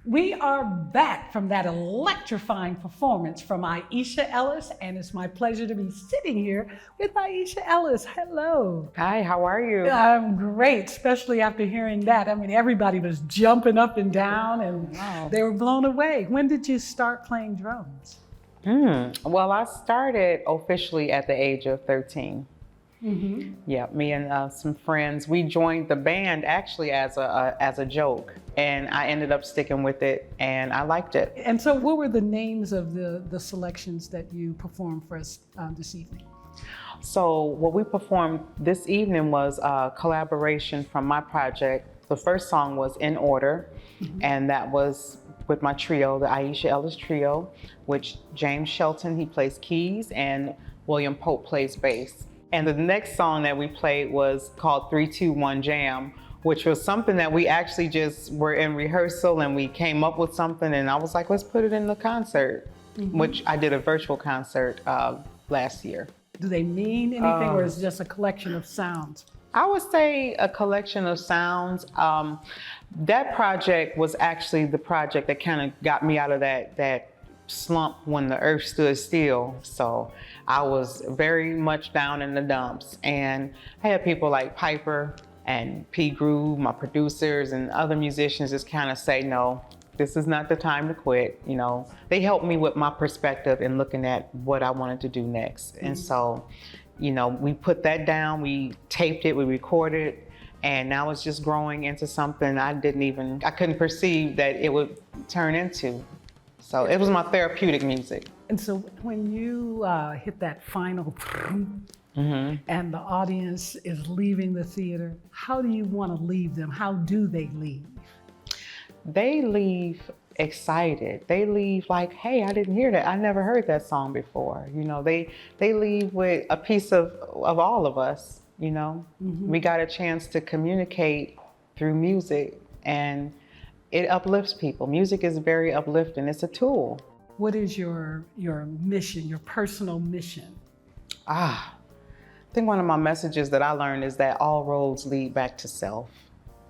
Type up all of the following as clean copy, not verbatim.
We are back from that electrifying performance from Aisha Ellis, and it's my pleasure to be sitting here with Aisha Ellis. Hello. Hi, how are you? I'm great, especially after hearing that. I mean, everybody was jumping up and down, and Wow. they were blown away. When did you start playing drums? Well, I started officially at the age of 13. Yeah, me and some friends, we joined the band actually as a joke, and I ended up sticking with it, and I liked it. And so what were the names of the selections that you performed for us this evening? So what we performed this evening was a collaboration from my project. The first song was In Order, and that was with my trio, the Aisha Ellis trio, which James Shelton, he plays keys, and William Pope plays bass. And the next song that we played was called 3-2-1 Jam, which was something that we actually just were in rehearsal and we came up with something, and I was like, let's put it in the concert, which I did a virtual concert last year. Do they mean anything, or is it just a collection of sounds? I would say a collection of sounds. That project was actually the project that kind of got me out of that slump when the earth stood still. So I was very much down in the dumps, and I had people like Piper and P Groove, my producers, and other musicians just kind of say, no, this is not the time to quit. You know, they helped me with my perspective in looking at what I wanted to do next. And so, you know, we put that down, we taped it, we recorded it, and now it's just growing into something I couldn't perceive that it would turn into. So it was my therapeutic music. And so when you hit that final and the audience is leaving the theater, how do you want to leave them? How do they leave? They leave excited. They leave like, hey, I didn't hear that. I never heard that song before. You know, they leave with a piece of all of us, you know. We got a chance to communicate through music, and it uplifts people. Music is very uplifting. It's a tool. What is your mission, your personal mission? I think one of my messages that I learned is that all roads lead back to self.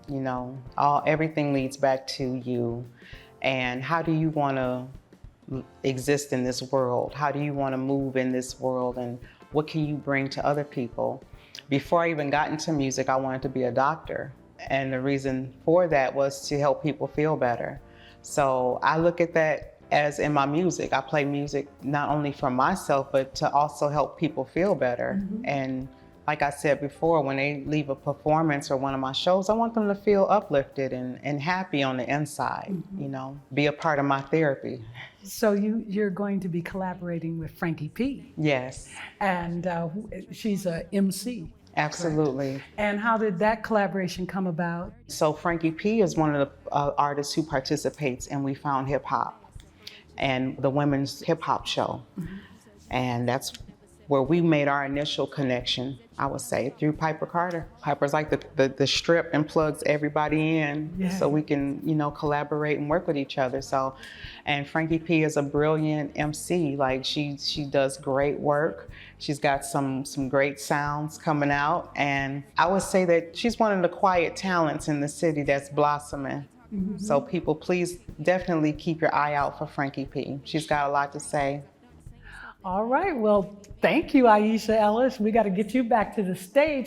You know, everything leads back to you. And how do you want to exist in this world? How do you want to move in this world? And what can you bring to other people? Before I even got into music, I wanted to be a doctor. And the reason for that was to help people feel better. So I look at that as in my music. I play music not only for myself, but to also help people feel better. And like I said before, when they leave a performance or one of my shows, I want them to feel uplifted and happy on the inside, you know, be a part of my therapy. So you're going to be collaborating with Frankie P. Yes. And she's a MC. Absolutely. Correct. And how did that collaboration come about? So Frankie P is one of the artists who participates in We Found Hip Hop and the Women's Hip Hop Show. And that's where we made our initial connection, I would say, through Piper Carter. Piper's like the strip and plugs everybody in so we can, you know, collaborate and work with each other. So, and Frankie P is a brilliant MC. Like she does great work. She's got some great sounds coming out. And I would say that she's one of the quiet talents in the city that's blossoming. So people, please definitely keep your eye out for Frankie P. She's got a lot to say. All right, well, thank you, Aisha Ellis. We got to get you back to the stage.